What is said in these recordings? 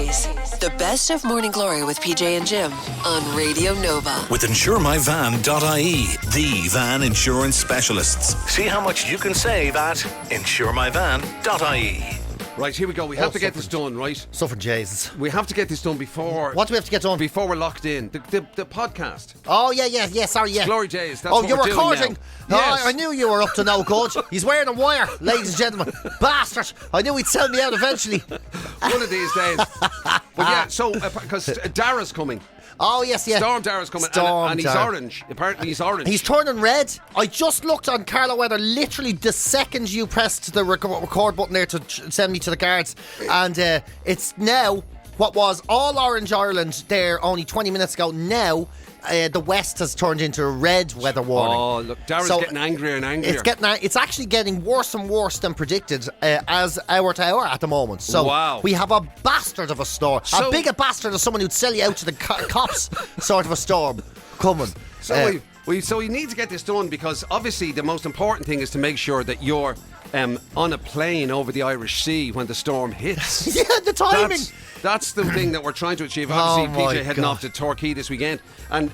GloryDaze. The best of Morning Glory with PJ and Jim on Radio Nova. With InsureMyVan.ie, the van insurance specialists. See how much you can save at InsureMyVan.ie. Right, here we go. We have to get this done, right? Suffering Jesus. We have to get this done before... What do we have to get done? Before we're locked in. The podcast. Oh, yeah, sorry, yeah. GloryDaze, that's oh, what you're we're recording? doing now. Yes. I knew you were up to no good. He's wearing a wire, ladies and gentlemen. Bastard. I knew he'd sell me out eventually. One of these days. But yeah, so, because Dara's coming. Oh, yes, yeah. Storm Dara's coming, and he's orange. Apparently he's orange. He's turning red. I just looked on Carlo Weather literally the second you pressed the record button there to send me to the guards. And it's now what was all orange Ireland there only 20 minutes ago. Now the west has turned into a red weather warning. Oh, look, Dara's getting angrier and angrier. It's actually getting worse and worse than predicted as hour to hour at the moment. So wow. We have a bastard of a storm. A big bastard of someone who'd sell you out to the cops sort of a storm coming. So we need to get this done because obviously the most important thing is to make sure that you're on a plane over the Irish Sea when the storm hits. Yeah, the timing. That's the thing that we're trying to achieve. Obviously, PJ heading off to Torquay this weekend. And,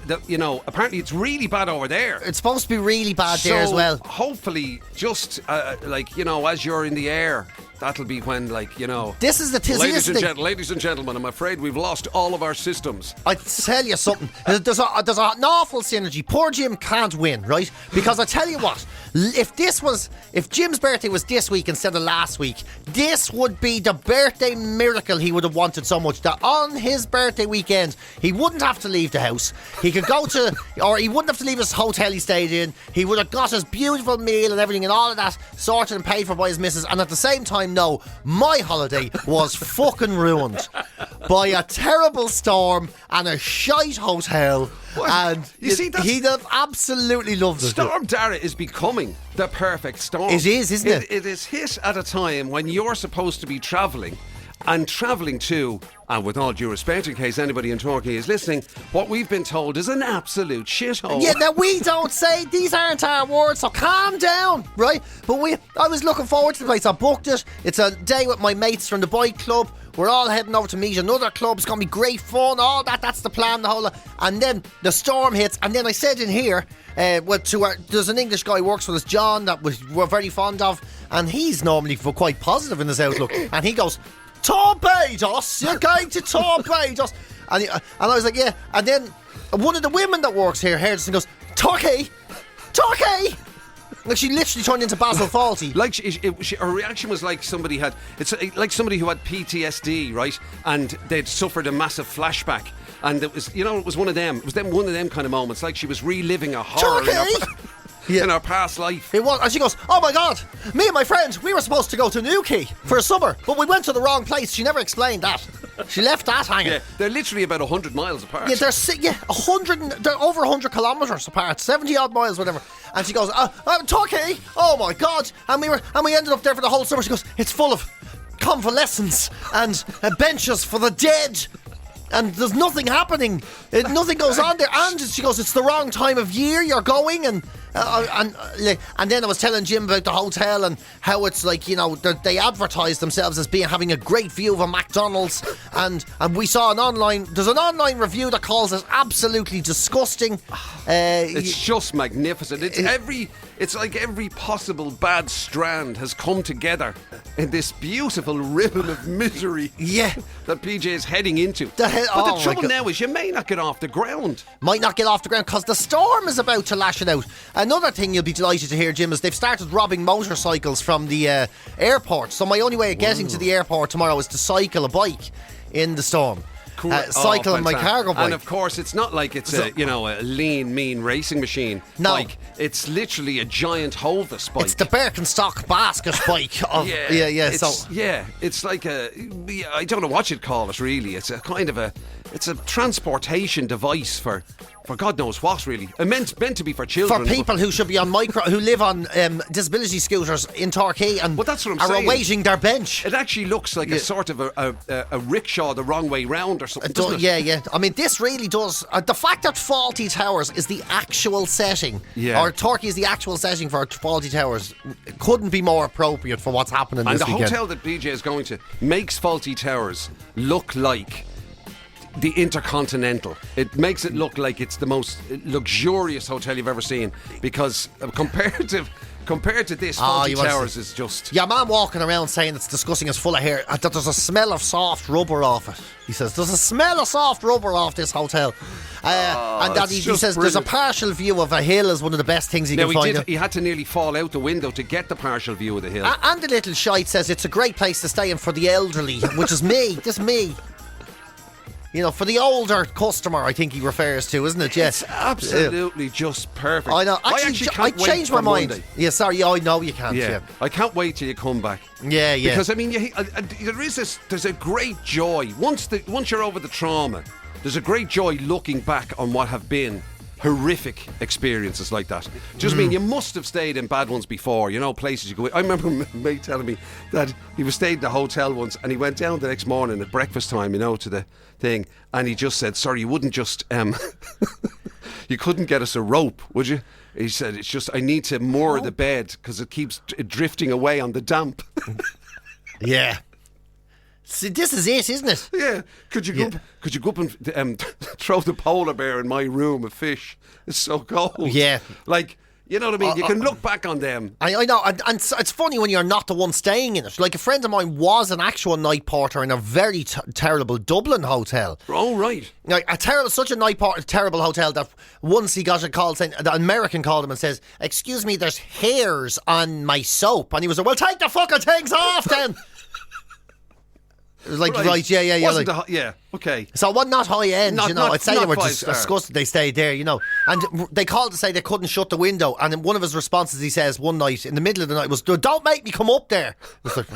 apparently it's really bad over there. It's supposed to be really bad there as well. Hopefully, just, as you're in the air, that'll be when, This is the thing. Ladies and gentlemen, I'm afraid we've lost all of our systems. I tell you something. There's an awful synergy. Poor Jim can't win, right? Because I tell you what, if Jim's birthday was this week instead of last week, this would be the birthday miracle he would have wanted so much. That on his birthday weekend, he wouldn't have to leave the house. He could go or he wouldn't have to leave his hotel he stayed in. He would have got his beautiful meal and everything and all of that sorted and paid for by his missus. And at the same time, no, my holiday was fucking ruined by a terrible storm and a shite hotel. What? And he'd have absolutely loved it. Storm Dara is becoming the perfect storm. It is, isn't it? It is hit at a time when you're supposed to be travelling. And travelling to, and with all due respect, in case anybody in Torquay is listening, what we've been told is an absolute shithole. Yeah, now we don't say, these aren't our words, so calm down, right? But I was looking forward to the place. I booked it. It's a day with my mates from the bike club. We're all heading over to meet another club. It's going to be great fun, all that. That's the plan, the whole lot. And then the storm hits. And then I said in here, there's an English guy who works with us, John, that we're very fond of. And he's normally quite positive in his outlook. And he goes, Torquay-dos, you're going to Torquay-dos. And I was like, yeah. And then one of the women that works here heard us and goes, Torquay. Like she literally turned into Basil Fawlty. Like her reaction was like somebody who had PTSD, right? And they'd suffered a massive flashback. And it was one of them. It was one of them kind of moments. Like she was reliving a horror in her past life. It was, and she goes, oh my God, me and my friend, we were supposed to go to Newquay for a summer, but we went to the wrong place. She never explained that. She left that hanging. Yeah, they're literally about 100 miles apart. Yeah, they're over 100 kilometres apart, 70 odd miles, whatever. And she goes, Torquay, oh my God. And we ended up there for the whole summer. She goes, it's full of convalescents and benches for the dead. And there's nothing happening. Nothing goes on there. And she goes, it's the wrong time of year you're going. And then I was telling Jim about the hotel and how it's like, they advertise themselves as having a great view of a McDonald's. And we saw there's an online review that calls it absolutely disgusting. It's just magnificent. It's like every possible bad strand has come together in this beautiful ribbon of misery. Yeah. That PJ is heading into. But the trouble now is you may not get off the ground. Might not get off the ground because the storm is about to lash it out. Another thing you'll be delighted to hear, Jim, is they've started robbing motorcycles from the airport. So my only way of getting to the airport tomorrow is to cycle a bike in the storm. Cool. Cycle in my cargo bike. And of course, it's not like it's a lean, mean racing machine. No. Bike. It's literally a giant Hovis bike. It's the Birkenstock basket bike. It's like I don't know what you'd call it really. It's a kind of it's a transportation device for God knows what, really. Meant to be for children. For people who should be on who live on disability scooters in Torquay and that's what I'm are saying. awaiting their bench. It actually looks like a sort of a rickshaw the wrong way round or something, doesn't it? Yeah. I mean, this really does. The fact that Faulty Towers is the actual setting, or Torquay is the actual setting for Faulty Towers, couldn't be more appropriate for what's happening and this weekend. And the hotel that BJ is going to makes Faulty Towers look like the Intercontinental. It makes it look like it's the most luxurious hotel you've ever seen, because compared to this, Faulty Towers is just... Yeah, man walking around saying it's disgusting, it's full of hair, that there's a smell of soft rubber off it. He says, there's a smell of soft rubber off this hotel. And that he says brilliant. There's a partial view of a hill is one of the best things you can find. He had to nearly fall out the window to get the partial view of the hill. And the little shite says it's a great place to stay in for the elderly, which is me. This is me. You know, for the older customer, I think he refers to, isn't it? Yes, absolutely, just perfect. I know. I changed my mind. Monday. Yeah, sorry. I know you can't. Yeah. I can't wait till you come back. Yeah. Because I mean, there's a great joy once you're over the trauma. There's a great joy looking back on what have been horrific experiences like that. Just mean you must have stayed in bad ones before, you know, places you go. I remember a mate telling me that he was staying in the hotel once and he went down the next morning at breakfast time, you know, to the thing, and he just said, sorry, you wouldn't just you couldn't get us a rope, would you? He said, it's just I need to moor the bed because it keeps drifting away on the damp. Yeah. See, this is it, isn't it? Yeah. Could you go up and throw the polar bear in my room of fish? It's so cold. Yeah. Like, you know what I mean? You can look back on them. I know, and it's funny when you're not the one staying in it. Like, a friend of mine was an actual night porter in a very terrible Dublin hotel. Oh, right. Like, such a night porter, terrible hotel that once he got a call saying, the American called him and says, excuse me, there's hairs on my soap. And he was like, well, take the fucking things off then. It was like, right, yeah. Okay. So what? Not high end, you know. I'd say they were just five-star. disgusted. They stayed there, you know. And they called to say they couldn't shut the window. And in one of his responses, he says one night in the middle of the night was, "Don't make me come up there." It's like,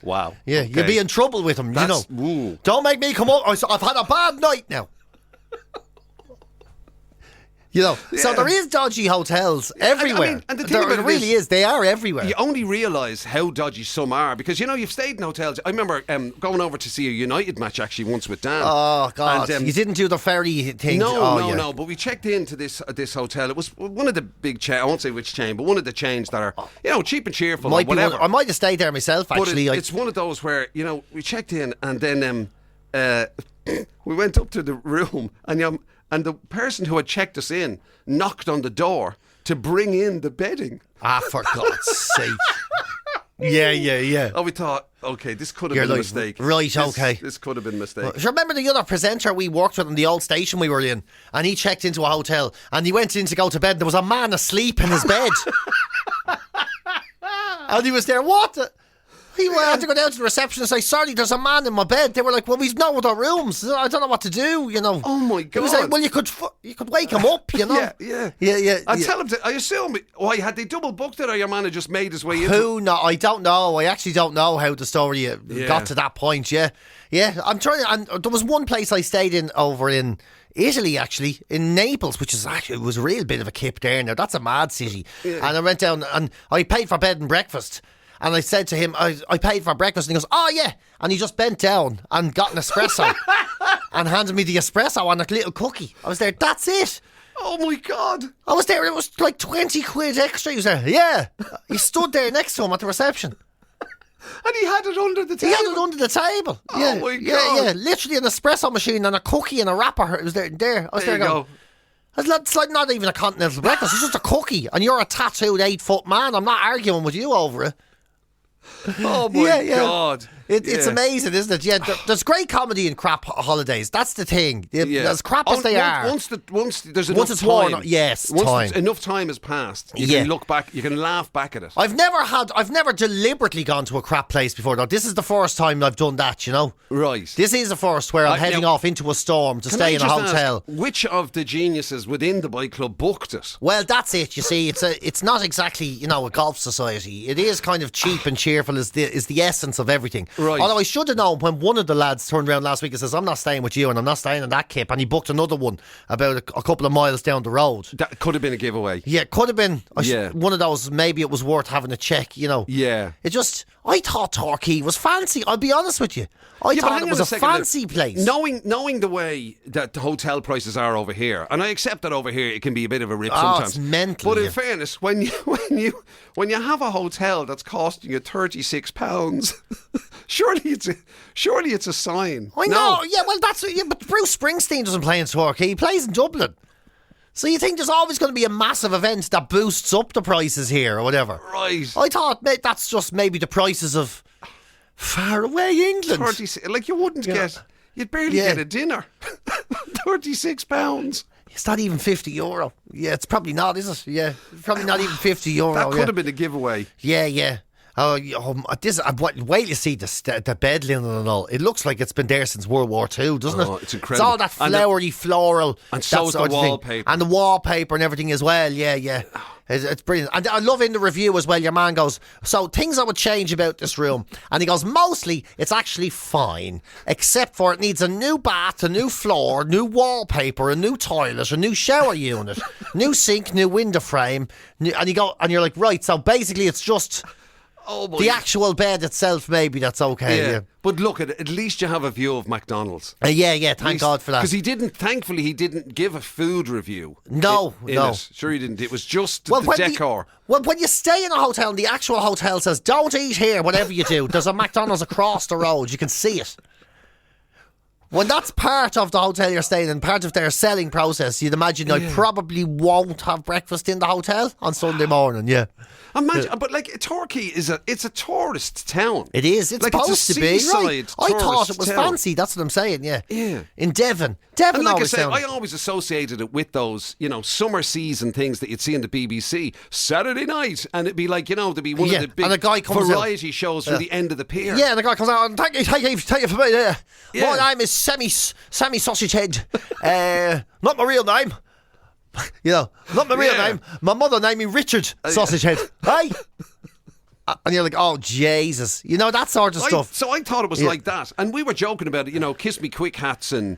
wow. Yeah, okay. You'll be in trouble with him, you know. Ooh. Don't make me come up. I've had a bad night now. You know, so there is dodgy hotels everywhere. I mean, and the thing about it really is, they are everywhere. You only realise how dodgy some are because, you know, you've stayed in hotels. I remember going over to see a United match actually once with Dan. Oh, God. And, you didn't do the ferry thing? No. But we checked into this hotel. It was one of the big chains. I won't say which chain, but one of the chains that are, you know, cheap and cheerful or whatever. I might have stayed there myself, actually. But it's one of those where, you know, we checked in and then we went up to the room and the person who had checked us in knocked on the door to bring in the bedding. Ah, for God's sake. Yeah. Oh, we thought, okay, this could have been a mistake. Right, okay. This could have been a mistake. Well, remember the other presenter we worked with in the old station we were in? And he checked into a hotel and he went in to go to bed and there was a man asleep in his bed. And he was there, what? He had to go down to the reception and say, sorry, there's a man in my bed. They were like, well, we've no other rooms. I don't know what to do, you know. Oh, my God. He was like, well, you could wake him up, you know. Yeah. I'd tell him I assume, why, had they double booked it or your man had just made his way in? I don't know. I actually don't know how the story got to that point, yeah. I'm trying, and there was one place I stayed in over in Italy, actually, in Naples, which is actually, it was a real bit of a kip there now. That's a mad city. Yeah. And I went down and I paid for bed and breakfast. And I said to him, I paid for breakfast. And he goes, oh, yeah. And he just bent down and got an espresso and handed me the espresso and a little cookie. I was there, that's it. Oh, my God. I was there, it was like 20 quid extra. He was there, yeah. He stood there next to him at the reception. And he had it under the table? He had it under the table. Oh, my God. Yeah. Literally an espresso machine and a cookie and a wrapper. It was there. I was there going, it's like not even a continental breakfast. It's just a cookie. And you're a tattooed 8-foot man. I'm not arguing with you over it. Oh my God. It's amazing, isn't it? Yeah, there's great comedy in crap holidays. That's the thing. As crap as they are. Once there's enough time. Once enough time has passed, you can look back, you can laugh back at it. I've never deliberately gone to a crap place before, though. This is the first time I've done that, you know? Right. This is the first where I'm heading off into a storm to stay in a hotel. Which of the geniuses within the bike club booked it? Well, that's it, you see. It's not exactly, you know, a golf society. It is kind of cheap and cheerful is the essence of everything. Right. Although I should have known when one of the lads turned around last week and says, I'm not staying with you and I'm not staying in that kip, and he booked another one about a couple of miles down the road. That could have been a giveaway. Yeah, could have been. Yeah. One of those, maybe it was worth having a check, you know. Yeah. I thought Torquay was fancy. I'll be honest with you. I thought it was a fancy place. Knowing the way that the hotel prices are over here, and I accept that over here it can be a bit of a rip sometimes. It's mental. But in fairness, when you have a hotel that's costing you £36, surely it's a sign. I know. Yeah, well, but Bruce Springsteen doesn't play in Torquay. He plays in Dublin. So you think there's always going to be a massive event that boosts up the prices here or whatever? Right. I thought that's just maybe the prices of far away England. Like you wouldn't get, you'd barely get a dinner. £36. It's not even €50. Yeah, it's probably not, is it? Yeah, probably not even €50. That could have been a giveaway. Yeah. Wait till you see the bed linen and all. It looks like it's been there since World War II, doesn't it? Oh, it's incredible. It's all that flowery, floral. And so is the wallpaper. And the wallpaper and everything as well, yeah. It's brilliant. And I love in the review as well, your man goes, so things I would change about this room. And he goes, mostly it's actually fine, except for it needs a new bath, a new floor, new wallpaper, a new toilet, a new shower unit, new sink, new window frame. And you're like, right, so basically it's just... Oh boy. The actual bed itself, maybe that's okay. Yeah. But look, at least you have a view of McDonald's. Yeah. Thank God for that. Because thankfully, he didn't give a food review. No. Sure, he didn't. It was just the decor. When you stay in a hotel and the actual hotel says, don't eat here, whatever you do, there's a McDonald's across the road. You can see it. When that's part of the hotel you're staying in, part of their selling process, you'd imagine I probably won't have breakfast in the hotel on Sunday morning, Imagine, but like Torquay it's a tourist town. It is. It's like supposed to be. Right. I thought it was town. fancy. That's what I'm saying. Yeah. Yeah. In Devon. And like I say, I always associated it with those, summer season things that you'd see on the BBC Saturday night, and it'd be like, there'd be one of the big and a guy comes variety shows from the end of the pier. Yeah, and the guy comes out and thank you for me there. Yeah. My name is Sammy Sausage Head. Not my real name. Not my real name. My mother named me Richard Sausage Head. Hey? And you're like, oh, Jesus. That sort of stuff. So I thought it was like that. And we were joking about it, kiss me quick hats and,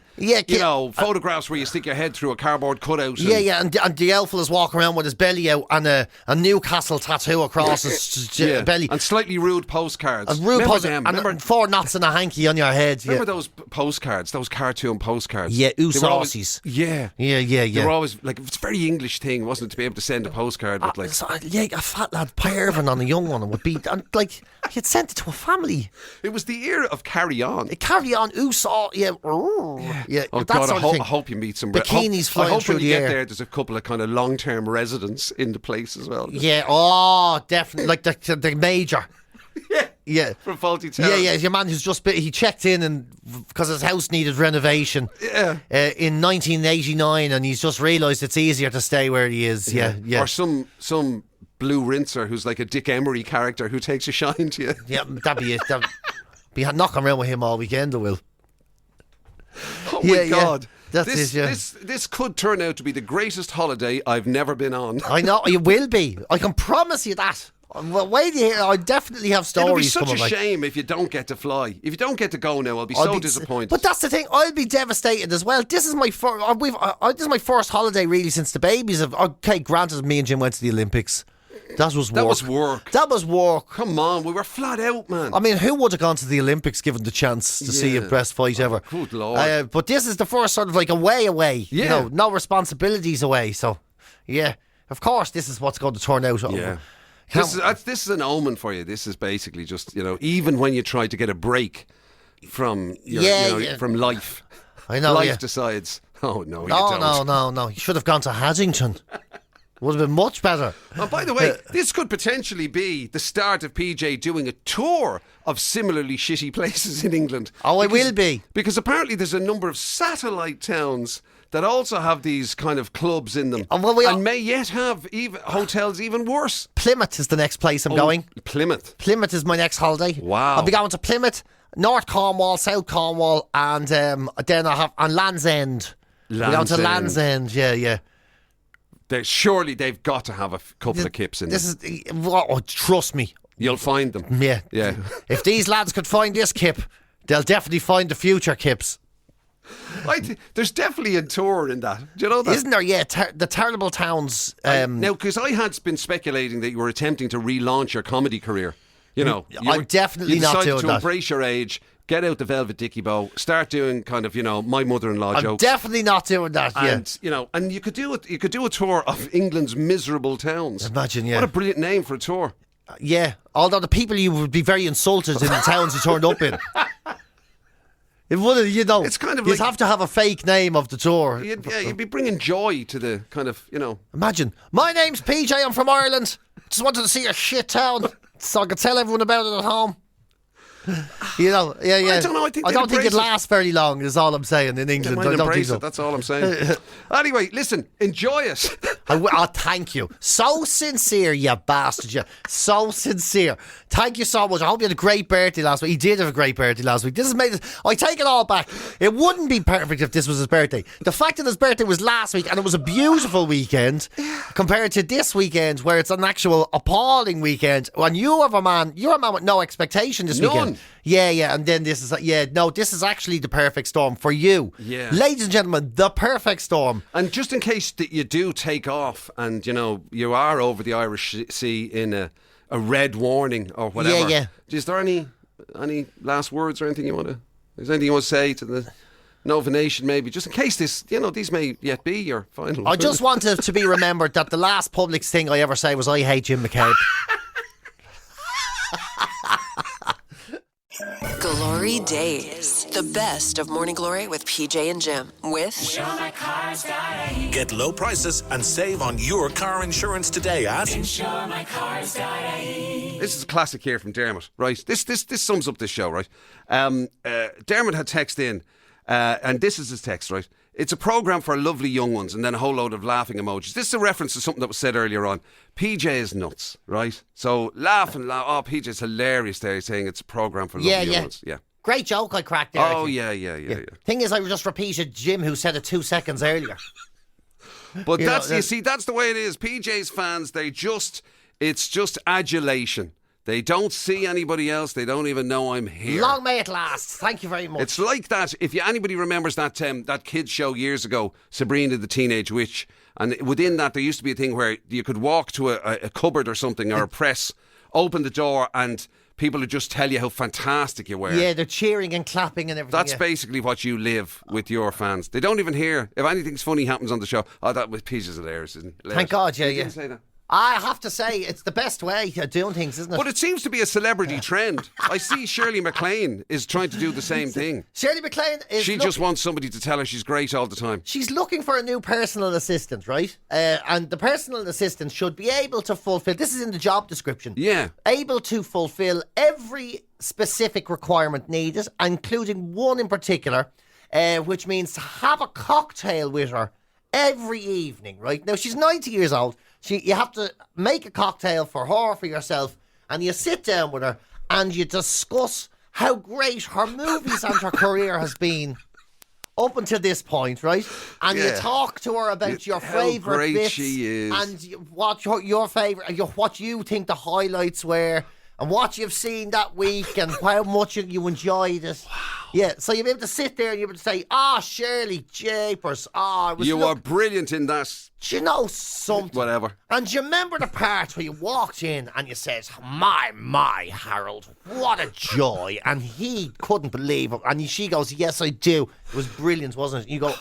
photographs where you stick your head through a cardboard cutout. And the elf is walking around with his belly out and a Newcastle tattoo across his belly. And slightly rude postcards. And 4 knots and a hanky on your head. Remember those postcards, those cartoon postcards? Yeah, saucies. Yeah. They were always, like, it's a very English thing, wasn't it, to be able to send a postcard with, like... a fat lad perving on a young one would be, like, he'd sent it to a family. It was the era of Carry On. Carry On, Oh, God, I hope you meet some... Bikinis flying through the air. I hope when you get there, there's a couple of kind of long-term residents in the place as well. Yeah, definitely. Like the major. Yeah. From Faulty Towers. Yeah, your man who's he checked in and because his house needed renovation. Yeah. In 1989, and he's just realised it's easier to stay where he is. Yeah. Or some blue rinser who's like a Dick Emery character who takes a shine to you. Yeah, that'd be it. Be knocking around with him all weekend, I will. Oh my God. This could turn out to be the greatest holiday I've never been on. I know, it will be. I can promise you that. Well, wait here. I definitely have stories. It'll be such a shame if you don't get to fly. If you don't get to go now, I'll be so disappointed. But that's the thing. I'll be devastated as well. This is my this is my first holiday really since the babies have. Okay, granted, me and Jim went to the Olympics. That was work. Come on, we were flat out, man. I mean, who would have gone to the Olympics given the chance to see a best fight ever? Good Lord. But this is the first sort of like away. Yeah. No responsibilities away. So, yeah, of course, this is what's going to turn out. Yeah. This is an omen for you. This is basically just, even when you try to get a break from from life. I know. Life decides, oh, no, you don't. No. You should have gone to Haddington. Would have been much better. Oh, by the way, this could potentially be the start of PJ doing a tour of similarly shitty places in England. Oh, it will be. Because apparently there's a number of satellite towns that also have these kind of clubs in them and may yet have hotels even worse. Plymouth is the next place I'm going. Plymouth is my next holiday. Wow. I'll be going to Plymouth, North Cornwall, South Cornwall, and then I have on Land's End. We're going to Land's End, yeah. Surely they've got to have a couple of kips in this. Trust me. You'll find them. Yeah. Yeah. If these lads could find this Kip, they'll definitely find the future Kips. There's definitely a tour in that. Do you know that? Isn't there? Yeah, the Terrible Towns. Now, because I had been speculating that you were attempting to relaunch your comedy career. You know, I'm definitely not doing to that. embrace your age, get out the velvet dicky bow, start doing kind of, my mother-in-law I'm jokes. definitely not doing that. Yeah. And you could do it. You could do a tour of England's miserable towns. Imagine, yeah. What a brilliant name for a tour. Yeah. Although the people you would be very insulted in the towns you turned up in. It would, It's kind of you'd like- have to have a fake name of the tour. You'd be bringing joy to the kind of, Imagine, my name's PJ, I'm from Ireland. Just wanted to see a shit town so I could tell everyone about it at home. Yeah. I don't know, I think I they'd don't think embrace it it. lasts very long, is all I'm saying, in They England. might I don't think embrace so. it, that's all I'm saying. Anyway, listen, enjoy it. Thank you. So sincere, you bastard. You. So sincere. Thank you so much. I hope you had a great birthday last week. He did have a great birthday last week. This has made it. I take it all back. It wouldn't be perfect if this was his birthday. The fact that his birthday was last week and it was a beautiful weekend compared to this weekend where it's an actual appalling weekend. And you're a man with no expectation this weekend. None. Yeah, and then this is actually the perfect storm for you. Yeah. Ladies and gentlemen, the perfect storm. And just in case that you do take off and, you are over the Irish Sea in a red warning or whatever. Yeah. Is there any last words or anything you want to... Is there anything you want to say to the Nova Nation maybe? Just in case these may yet be your final... I just wanted to be remembered that the last public thing I ever say was I hate Jim McCabe. Glory Days. The best of Morning Glory with PJ and Jim. With Get low prices and save on your car insurance today at This is a classic here from Dermot, right? This sums up this show, right? Dermot had text in, and this is his text, right? It's a programme for lovely young ones, and then a whole load of laughing emojis. This is a reference to something that was said earlier on. PJ is nuts, right? So laugh. Oh, PJ's hilarious there, saying it's a programme for lovely young ones. Yeah. Great joke I cracked there. Oh, actually. yeah. Thing is, I just repeated Jim who said it 2 seconds earlier. But You that's know, that's the way it is. PJ's fans, it's just adulation. They don't see anybody else. They don't even know I'm here. Long may it last. Thank you very much. It's like that. If anybody remembers that kids show years ago, Sabrina the Teenage Witch, and within that there used to be a thing where you could walk to a cupboard or something or a press, open the door, and people would just tell you how fantastic you were. Yeah, they're cheering and clapping and everything. That's basically what you live with your fans. They don't even hear if anything funny happens on the show. Oh, that was Peaches hilarious, isn't it? Thank God, yeah. You didn't say that. I have to say, it's the best way of doing things, isn't it? But it seems to be a celebrity trend. I see Shirley MacLaine is trying to do the same thing. Shirley MacLaine is... She just wants somebody to tell her she's great all the time. She's looking for a new personal assistant, right? And the personal assistant should be able to fulfill... This is in the job description. Yeah. Able to fulfill every specific requirement needed, including one in particular, which means to have a cocktail with her every evening, right? Now, she's 90 years old. You have to make a cocktail for her, for yourself, and you sit down with her and you discuss how great her movies and her career has been up until this point, right? And you talk to her about your favourite great bits she is. and what your favourite, what you think the highlights were, and what you've seen that week, and how much you enjoyed it. Wow. Yeah, so you'll be able to sit there and you'll be able to say, Shirley Japers, you were brilliant in that. Do you know something? Whatever. And do you remember the part where you walked in and you said, my, Harold, what a joy. And he couldn't believe it. And she goes, yes, I do. It was brilliant, wasn't it? And you go,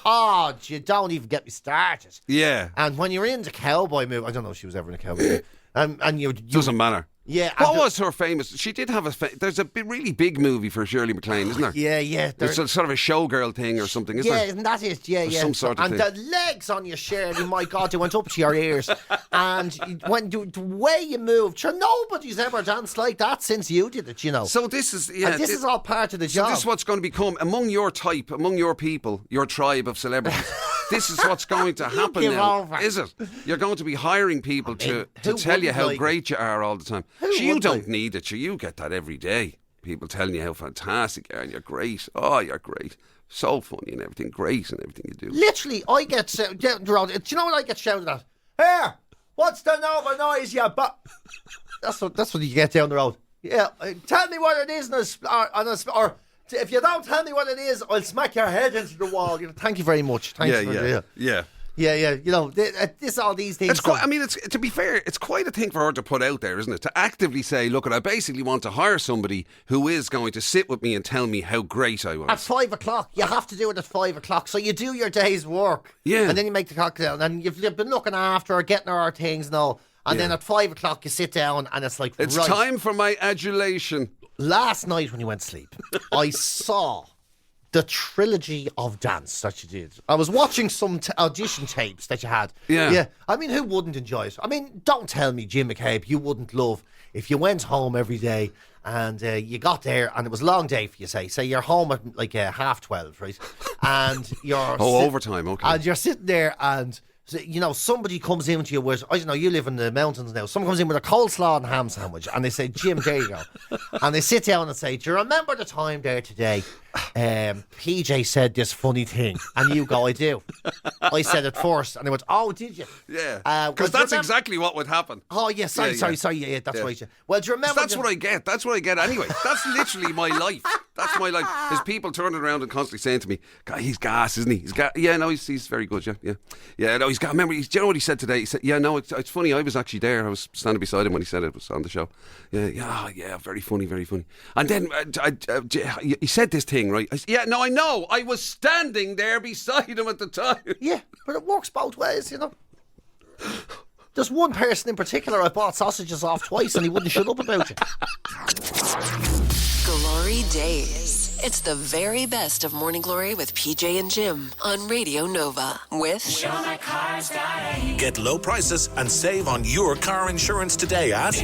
you don't even get me started. Yeah. And when you're in the cowboy movie, I don't know if she was ever in a cowboy movie. And you Doesn't matter. Yeah. What was her famous? She did have there's a really big movie for Shirley MacLaine, isn't there? Yeah. It's a sort of a showgirl thing or something, isn't there? Yeah, and that is, yeah. Some sort of and thing. the legs on you, Shirley, my God, they went up to your ears. And when the way you moved, sure, nobody's ever danced like that since you did it, you know. So this is, and this is all part of the job. This is what's going to become, among your type, among your people, your tribe of celebrities. This is what's going to happen give now, over. is it? You're going to be hiring people to tell you how great you are all the time. You don't need it. You get that every day. People telling you how fantastic you are and you're great. Oh, you're great. So funny and everything. Great and everything you do. Literally, I get... Do you know what I get shouted at? Here! What's the Nova noise, yeah? But that's what you get down the road. Yeah, tell me what it is, or if you don't tell me what it is, I'll smack your head into the wall. Thank you very much. Thanks Yeah. All these things. It's quite, I mean, it's, to be fair, it's quite a thing for her to put out there, isn't it? To actively say, look, I basically want to hire somebody who is going to sit with me and tell me how great I was. At 5 o'clock. You have to do it at 5 o'clock. So you do your day's work. Yeah. And then you make the cocktail. And you've been looking after her, getting her things and all. And then at 5 o'clock you sit down and it's like, it's right. time for my adulation. Last night when you went to sleep, I saw the trilogy of dance that you did. I was watching some audition tapes that you had. Yeah. I mean, who wouldn't enjoy it? I mean, don't tell me, Jim McCabe, you wouldn't love if you went home every day and you got there and it was a long day for you, say you're home at like 12:30, right? And you're... overtime, okay. And you're sitting there and... somebody comes in to you with, I don't know, you live in the mountains now. Someone comes in with a coleslaw and ham sandwich and they say, Jim, there you go. And they sit down and say, do you remember the time there today? PJ said this funny thing. And you go, I do. I said it first. And they went, oh, did you? Yeah. Because that's exactly what would happen. Oh, yeah, sorry, yeah, that's right. Yeah. Well, do you remember? That's what I get. That's what I get anyway. That's literally my life. That's my life. There's people turning around and constantly saying to me, God, he's gas, isn't he? He's gas. Yeah, no, he's very good, yeah. Yeah, no, he's got, remember, do you know what he said today? He said, yeah, no, it's funny, I was actually there. I was standing beside him when he said it was on the show. Yeah, very funny, very funny. And then he said this thing, right? I know. I was standing there beside him at the time. Yeah, but it works both ways, There's one person in particular I bought sausages off twice and he wouldn't shut up about it. GloryDaze. It's the very best of Morning Glory with PJ and Jim on Radio Nova with Get low prices and save on your car insurance today at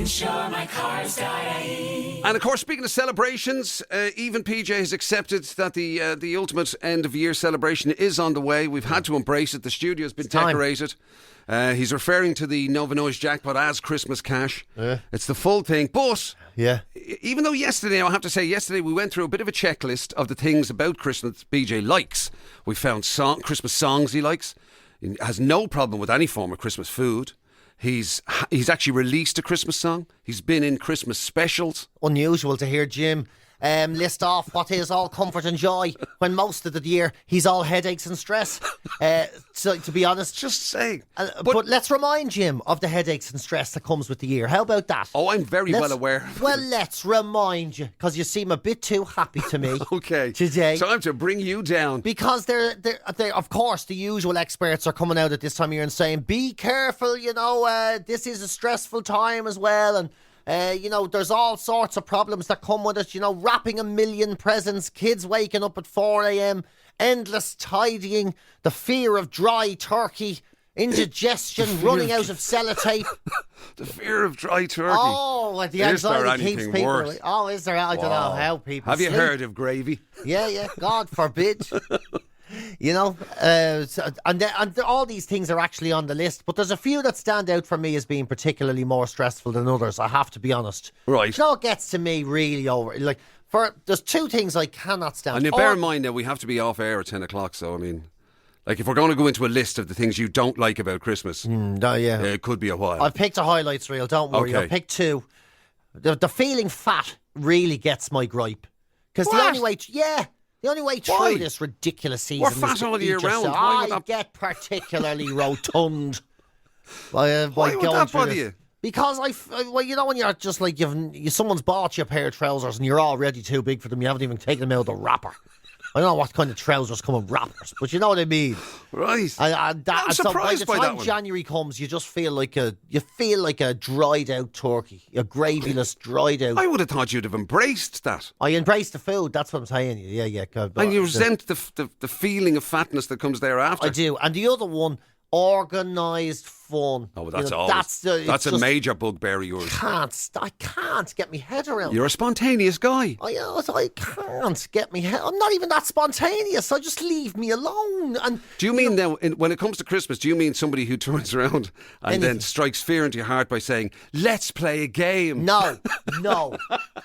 And of course, speaking of celebrations, even PJ has accepted that the ultimate end of year celebration is on the way. We've had to embrace it. The studio's been decorated. He's referring to the Nova Noise jackpot as Christmas cash. It's the full thing. But even though yesterday we went through a bit of a checklist of the things about Christmas PJ likes. We found Christmas songs he likes. He has no problem with any form of Christmas food. He's actually released a Christmas song. He's been in Christmas specials. Unusual to hear Jim list off what is all comfort and joy when most of the year he's all headaches and stress. So to be honest, just saying. But let's remind Jim of the headaches and stress that comes with the year. How about that? Oh, I'm very well aware. Well, let's remind you because you seem a bit too happy to me. Okay, today. Time to bring you down because they're of course the usual experts are coming out at this time of year and saying, "Be careful, this is a stressful time as well." And there's all sorts of problems that come with it. Wrapping a million presents, kids waking up at 4 a.m, endless tidying, the fear of dry turkey, indigestion, running out of sellotape. The fear of dry turkey. Oh, the anxiety keeps people. Worse? Oh, is there? I don't know how people. Have you heard of gravy? Yeah. God forbid. And all these things are actually on the list, but there's a few that stand out for me as being particularly more stressful than others, I have to be honest. Right. It gets to me really over, there's two things I cannot stand. And bear in mind that we have to be off air at 10 o'clock, so I mean, if we're going to go into a list of the things you don't like about Christmas, it could be a while. I've picked a highlights reel, don't worry. Okay. I've picked two. The feeling fat really gets my gripe. Because the only way... The only way through this ridiculous season We're fat all year round. I get particularly rotund by Why would going that through bother this. you? Because when you're just like someone's bought you a pair of trousers and you're already too big for them, you haven't even taken them out of the wrapper. I don't know what kind of trousers come in wrappers, but you know what I mean. Right. I'm surprised by that one. January comes, you just feel like a dried out turkey, a gravyless dried out. I would have thought you'd have embraced that. I embrace the food. That's what I'm saying. Yeah. And you resent the feeling of fatness that comes thereafter. I do. And the other one, organised fun. Oh, well, that's a major bugbear of yours. I can't get my head around. You're a spontaneous guy. I can't get my head. I'm not even that spontaneous. So just leave me alone. And do you mean now, when it comes to Christmas, do you mean somebody who turns around and then strikes fear into your heart by saying, "Let's play a game"? No,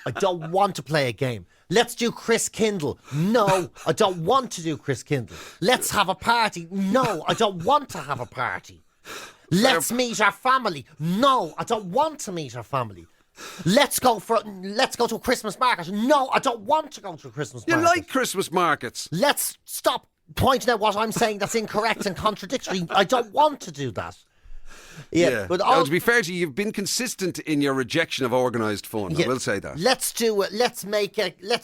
I don't want to play a game. Let's do Chris Kindle. No, I don't want to do Chris Kindle. Let's have a party. No, I don't want to have a party. Let's meet our family. No, I don't want to meet our family. Let's go to a Christmas market. No, I don't want to go to a Christmas market. You like Christmas markets. Let's stop pointing out what I'm saying that's incorrect and contradictory. I don't want to do that. Yeah. But to be fair to you, you've been consistent in your rejection of organised fun. I will say that. Let's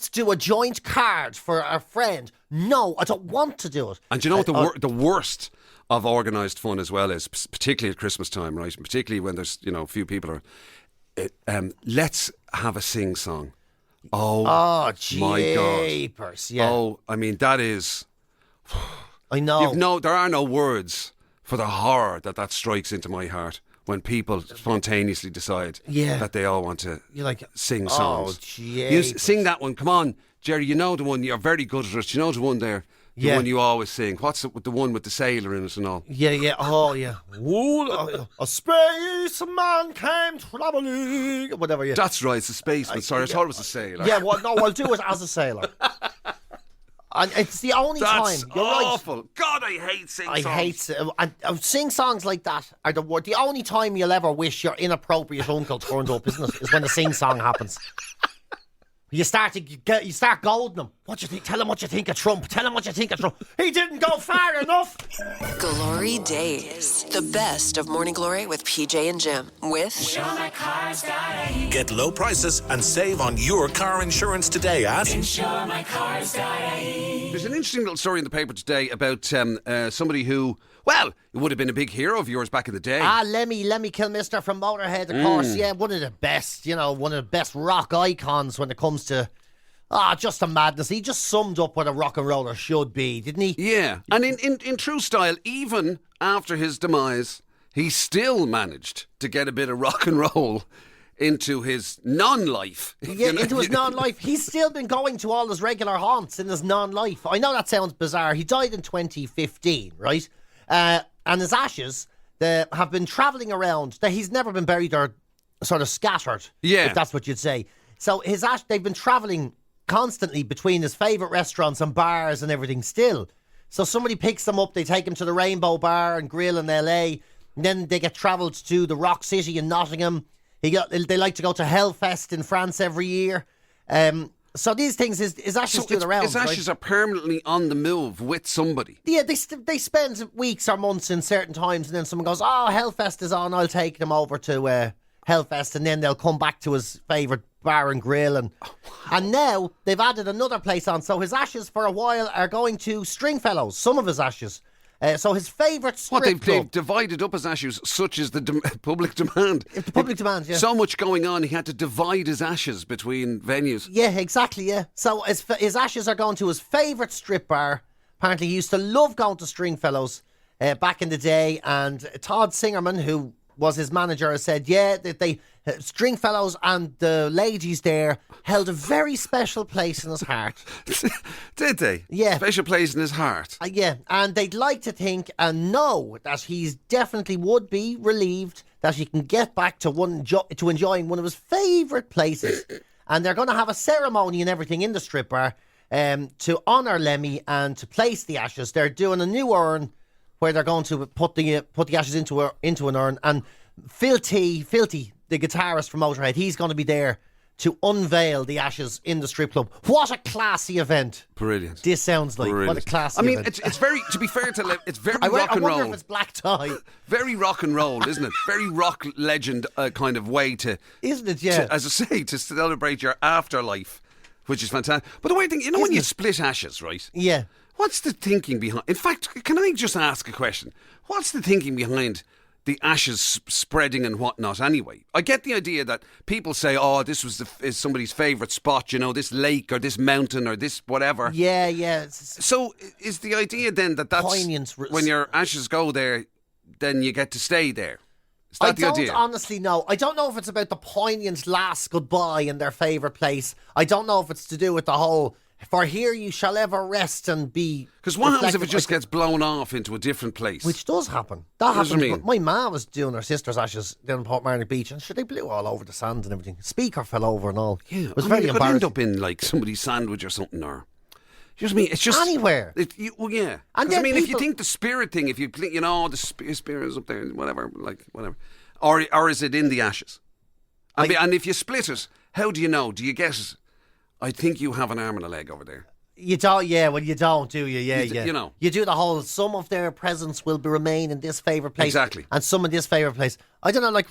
do a joint card for our friend. No, I don't want to do it. And you know what the worst of organised fun as well is, particularly at Christmas time, right? And particularly when there's a few people are. Let's have a sing song. Oh my God! Yeah. Oh, I mean that is. I know. There are no words for the horror that strikes into my heart when people spontaneously decide that they all want to sing songs. Oh, you sing that one. Come on, Jerry. You know the one. You're very good at it. You know the one there. The one you always sing. What's it with the one with the sailor in it and all? Yeah. Oh, yeah. A spaceman came travelling. Whatever, yeah. That's right, it's a spaceman. Sorry, I thought it was a sailor. Yeah, well, no, I'll do it as a sailor. And it's the only time. You're awful. Right. God, I hate sing-songs. I hate sing-songs like that are the only time you'll ever wish your inappropriate uncle turned up, isn't it? Is when the sing-song happens. You start goading him. What do you think? Tell him what you think of Trump. Tell him what you think of Trump. He didn't go far enough. GloryDaze. The best of Morning Glory with PJ and Jim. With Get low prices and save on your car insurance today at InsureMyCars.ie. There's an interesting little story in the paper today about somebody who, well, it would have been a big hero of yours back in the day. Lemmy Kilmister from Motorhead, of course. Yeah, one of the best, one of the best rock icons when it comes to just a madness. He just summed up what a rock and roller should be, didn't he? Yeah, and in true style, even after his demise, he still managed to get a bit of rock and roll into his non-life. Yeah, into his non-life. He's still been going to all his regular haunts in his non-life. I know that sounds bizarre. He died in 2015, right? And his ashes have been travelling around. He's never been buried or sort of scattered, if that's what you'd say. So they've been travelling constantly between his favourite restaurants and bars and everything still. So somebody picks them up, they take him to the Rainbow Bar and Grill in LA, and then they get travelled to the Rock City in Nottingham. They like to go to Hellfest in France every year. So these things, his ashes do the rounds. His ashes are permanently on the move with somebody. Yeah, they spend weeks or months in certain times, and then someone goes, Hellfest is on, I'll take them over to Hellfest, and then they'll come back to his favourite bar and grill. And now they've added another place on. So his ashes for a while are going to Stringfellows, some of his ashes. So his favourite strip club. They've divided up his ashes, such as the public demand. The public demand, yeah. So much going on, he had to divide his ashes between venues. Yeah, exactly, yeah. So his ashes are going to his favourite strip bar. Apparently he used to love going to Stringfellows back in the day. And Todd Singerman, who was his manager, has said, that they Stringfellows and the ladies there held a very special place in his heart. Did they? Yeah. Special place in his heart? Yeah, and they'd like to think and know that he's definitely would be relieved that he can get back to enjoying one of his favourite places. And they're going to have a ceremony and everything in the strip bar to honour Lemmy and to place the ashes. They're doing a new urn where they're going to put the ashes into an urn, and Filthy, the guitarist from Motorhead, he's going to be there to unveil the ashes in the strip club. What a classy event! Brilliant. This sounds like Brilliant. What a classy event. It's very, to be fair to it's very rock and roll. I wonder if it's black tie. Very rock and roll, isn't it? Very rock legend kind of way to, isn't it? Yeah. As I say, to celebrate your afterlife, which is fantastic. But the weird thing, when you split ashes, right? Yeah. What's the thinking behind? In fact, can I just ask a question? What's the thinking behind the ashes spreading and whatnot anyway? I get the idea that people say, this is somebody's favourite spot, this lake or this mountain or this whatever. Yeah. So is the idea then that's poignant, when your ashes go there, then you get to stay there? Is that the idea? I don't honestly know. I don't know if it's about the poignant last goodbye in their favourite place. I don't know if it's to do with the whole, for here you shall ever rest and be. Because what happens if it just gets blown off into a different place? Which does happen. That happens. My ma was doing her sister's ashes down in Portmarnock Beach, and they blew all over the sand and everything. Speaker fell over and all. Yeah, it was very you could embarrassing. end up in like somebody's sandwich or something, or Do you know what I mean? It's just anywhere. Well, yeah. And 'Cause, I then mean, if you people- think the spirit thing, if you think, the spirit is up there, whatever, or is it in the ashes? And if you split it, how do you know? Do you get it? I think you have an arm and a leg over there. You don't, you don't, do you? Yeah, yeah. You know. You do the whole, some of their presence will remain in this favourite place. Exactly. And some in this favourite place. I don't know,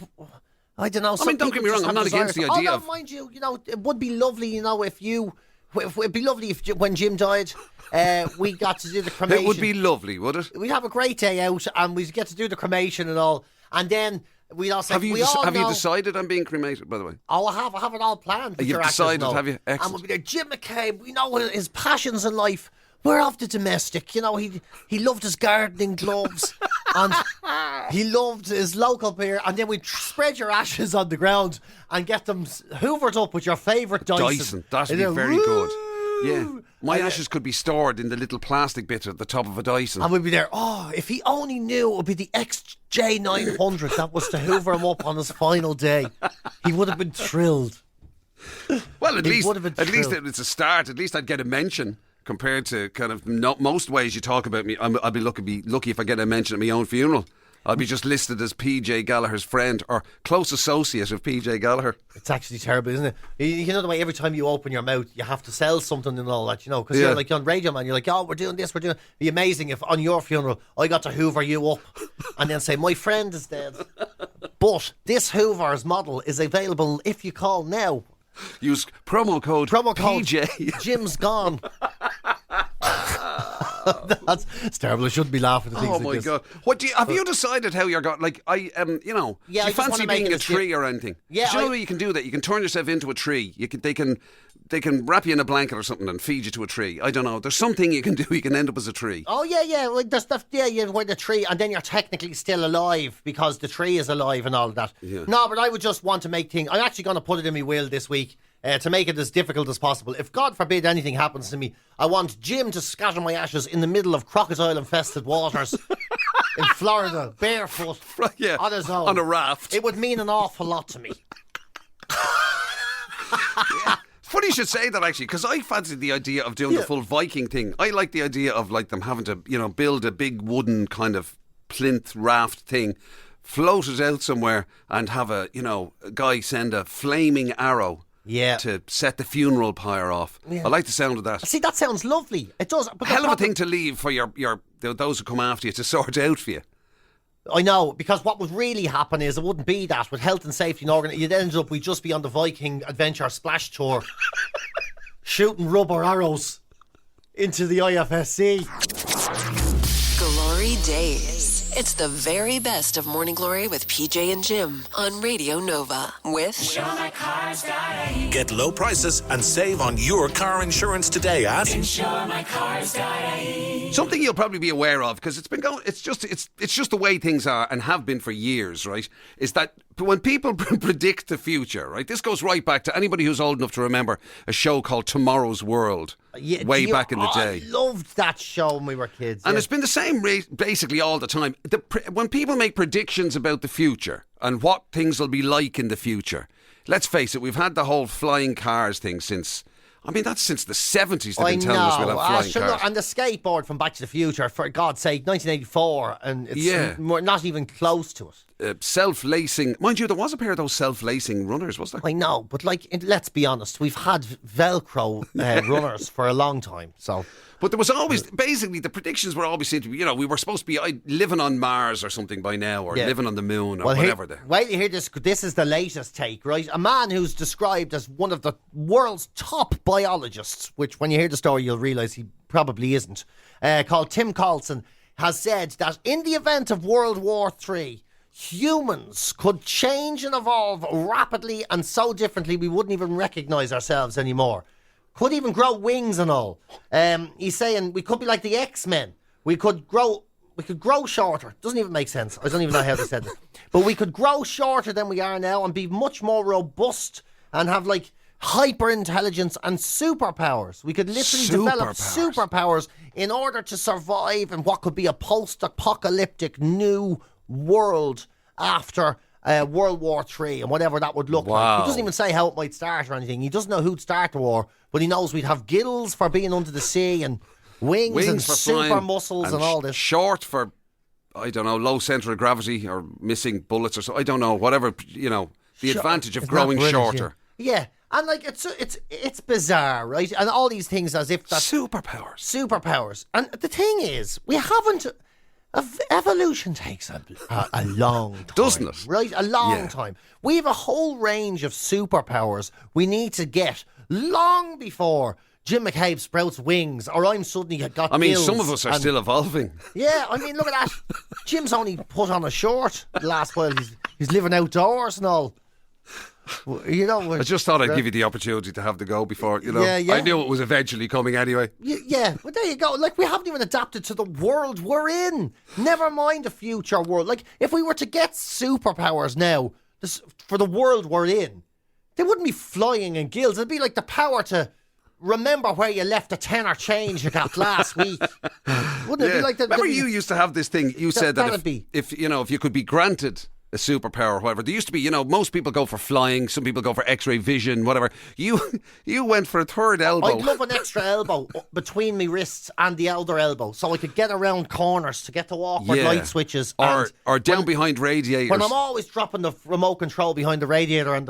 I don't know. I mean, don't get me wrong, I'm not against the idea of... mind you, it would be lovely, it'd be lovely if when Jim died, we got to do the cremation. It would be lovely, would it? We'd have a great day out and we'd get to do the cremation and all. And then we'd all say, Have you decided on being cremated, by the way? Oh, I have it all planned. You've decided, have you? Excellent. And we'll be there. Jim McCabe, we know his passions in life. We're off the domestic. He loved his gardening gloves and he loved his local beer. And then we'd spread your ashes on the ground and get them hoovered up with your favourite Dyson. That'd be very good. Yeah. My ashes could be stored in the little plastic bit at the top of a Dyson. And we'd be there, if he only knew it would be the XJ900 that was to hoover him up on his final day. He would have been thrilled. Well, at least thrilled. it's a start. At least I'd get a mention compared to kind of most ways you talk about me. I'd be lucky if I get a mention at my own funeral. I'll be just listed as PJ Gallagher's friend or close associate of PJ Gallagher. It's actually terrible, isn't it? You know the way every time you open your mouth, you have to sell something and all that, because you're like on Radio Man, you're like, we're doing this, we're doing... It'd be amazing if on your funeral, I got to hoover you up and then say, my friend is dead. But this Hoover's model is available if you call now. Use promo code PJ. Jim's gone. It's terrible. I shouldn't be laughing at things like this. God! Have you decided how you're going? Like do you fancy being a tree or anything? Yeah, do you know you can do that? You can turn yourself into a tree. They can wrap you in a blanket or something and feed you to a tree. I don't know. There's something you can do. You can end up as a tree. Oh yeah. Like there's stuff. Yeah, you wear the tree, and then you're technically still alive because the tree is alive and all of that. Yeah. No, but I would just want to make things. I'm actually going to put it in my will this week. To make it as difficult as possible. If God forbid anything happens to me, I want Jim to scatter my ashes in the middle of crocodile-infested waters in Florida, barefoot, on his own. On a raft. It would mean an awful lot to me. Funny you should say that, actually, because I fancied the idea of doing the full Viking thing. I like the idea of them having to, build a big wooden kind of plinth raft thing, float it out somewhere, and have a guy send a flaming arrow. Yeah. To set the funeral pyre off. Yeah. I like the sound of that. See, that sounds lovely. It does. But hell of a thing to leave for those who come after you to sort out for you. I know, because what would really happen is it wouldn't be that with health and safety and you'd end up, we'd just be on the Viking Adventure Splash Tour shooting rubber arrows into the IFSC. GloryDaze. It's the very best of Morning Glory with PJ and Jim on Radio Nova with Get low prices and save on your car insurance today at InsureMyCars.ie. Something you'll probably be aware of, because it's been going. It's just the way things are and have been for years, right? Is that when people predict the future, right? This goes right back to anybody who's old enough to remember a show called Tomorrow's World. Way back in the day. I loved that show when we were kids. And it's been the same basically all the time. When people make predictions about the future and what things will be like in the future, let's face it, we've had the whole flying cars thing since... that's since the 70s they've been telling us we'll have flying cars. Look, and the skateboard from Back to the Future, for God's sake, 1984, and we're not even close to it. Self-lacing. Mind you, there was a pair of those self-lacing runners, was there? I know, but let's be honest, we've had Velcro runners for a long time, so... But there was always, basically, the predictions were always seemed to be, we were supposed to be living on Mars or something by now, or living on the moon, or whatever. You hear this. This is the latest take, right? A man who's described as one of the world's top biologists, which when you hear the story, you'll realise he probably isn't, called Tim Carlson, has said that in the event of World War III, humans could change and evolve rapidly and so differently we wouldn't even recognise ourselves anymore. Could even grow wings and all. He's saying we could be like the X-Men. We could grow shorter. Doesn't even make sense. I don't even know how they said it. But we could grow shorter than we are now and be much more robust and have hyper intelligence and superpowers. We could literally develop superpowers in order to survive in what could be a post-apocalyptic new world after World War III and whatever that would look like. He doesn't even say how it might start or anything. He doesn't know who'd start the war, but he knows we'd have gills for being under the sea and wings and for super flying muscles and all this. Short for, I don't know, low centre of gravity or missing bullets or so. I don't know, whatever, the advantage of growing shorter. Yeah. And like it's bizarre, right? And all these things as if that's superpowers. And the thing is, we haven't. Evolution takes a long time, doesn't it? Right, a long time. We have a whole range of superpowers we need to get long before Jim McCabe sprouts wings, or I'm suddenly got. gills some of us are still evolving. Yeah, I mean, look at that. Jim's only put on a short the last while. He's living outdoors and all. I just thought I'd give you the opportunity to have the go before, I knew it was eventually coming anyway. Yeah, but there you go. Like, we haven't even adapted to the world we're in. Never mind a future world. Like, if we were to get superpowers now for the world we're in, they wouldn't be flying in gills. It'd be like the power to remember where you left the tenner change you got last week. Wouldn't it be like that? Remember you used to have this thing, you said that if you could be granted a superpower or whatever. There used to be, most people go for flying, some people go for X-ray vision, whatever. You went for a third elbow. I'd love an extra elbow between my wrists and the elder elbow, so I could get around corners to get to awkward light switches, or down behind radiators. When I'm always dropping the remote control behind the radiator and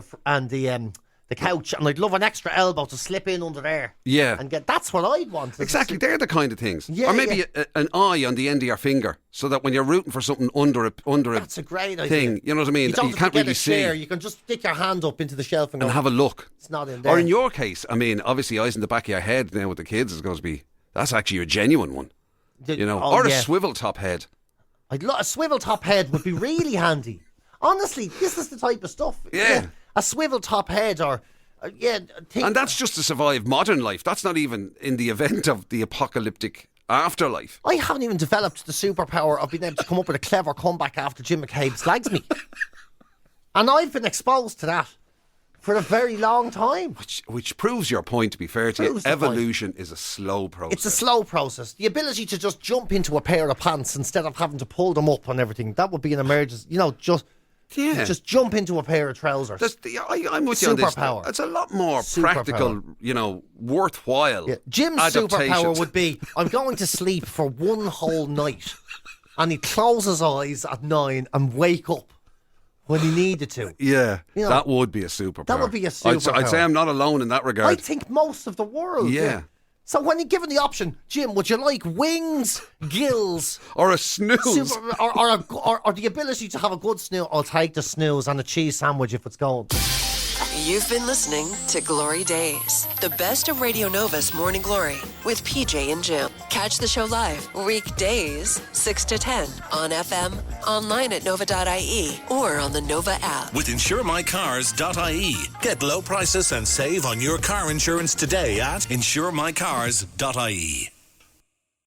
the couch, and I'd love an extra elbow to slip in under there. Yeah. And that's what I'd want. Exactly, they're the kind of things. Yeah, or maybe an eye on the end of your finger, so that when you're rooting for something under a that's a great thing, idea. you know what I mean? You can't really see. You can just stick your hand up into the shelf and have a look. It's not in there. Or in your case, obviously eyes in the back of your head now with the kids is going to be, that's actually a genuine one. A swivel top head. A swivel top head would be really handy. Honestly, this is the type of stuff. Yeah. A swivel top head or... and that's just to survive modern life. That's not even in the event of the apocalyptic afterlife. I haven't even developed the superpower of being able to come up with a clever comeback after Jim McCabe slags me. And I've been exposed to that for a very long time. Which proves your point, to be fair to you. Evolution is a slow process. It's a slow process. The ability to just jump into a pair of pants instead of having to pull them up and everything, that would be an emergency. Just jump into a pair of trousers. I'm with you on this. Superpower. It's a lot more practical, worthwhile. Yeah. Jim's superpower would be, I'm going to sleep for one whole night. And he'd close his eyes at 9 and wake up when he needed to. Yeah, that would be a superpower. That would be a superpower. I'd say I'm not alone in that regard. I think most of the world. Yeah. So when you're given the option, Jim, would you like wings, gills, or a snooze, or the ability to have a good snooze? I'll take the snooze and a cheese sandwich if it's going. You've been listening to Glory Days, the best of Radio Nova's Morning Glory with PJ and Jim. Catch the show live weekdays 6 to 10 on FM, online at nova.ie, or on the Nova app. With insuremycars.ie. Get low prices and save on your car insurance today at insuremycars.ie.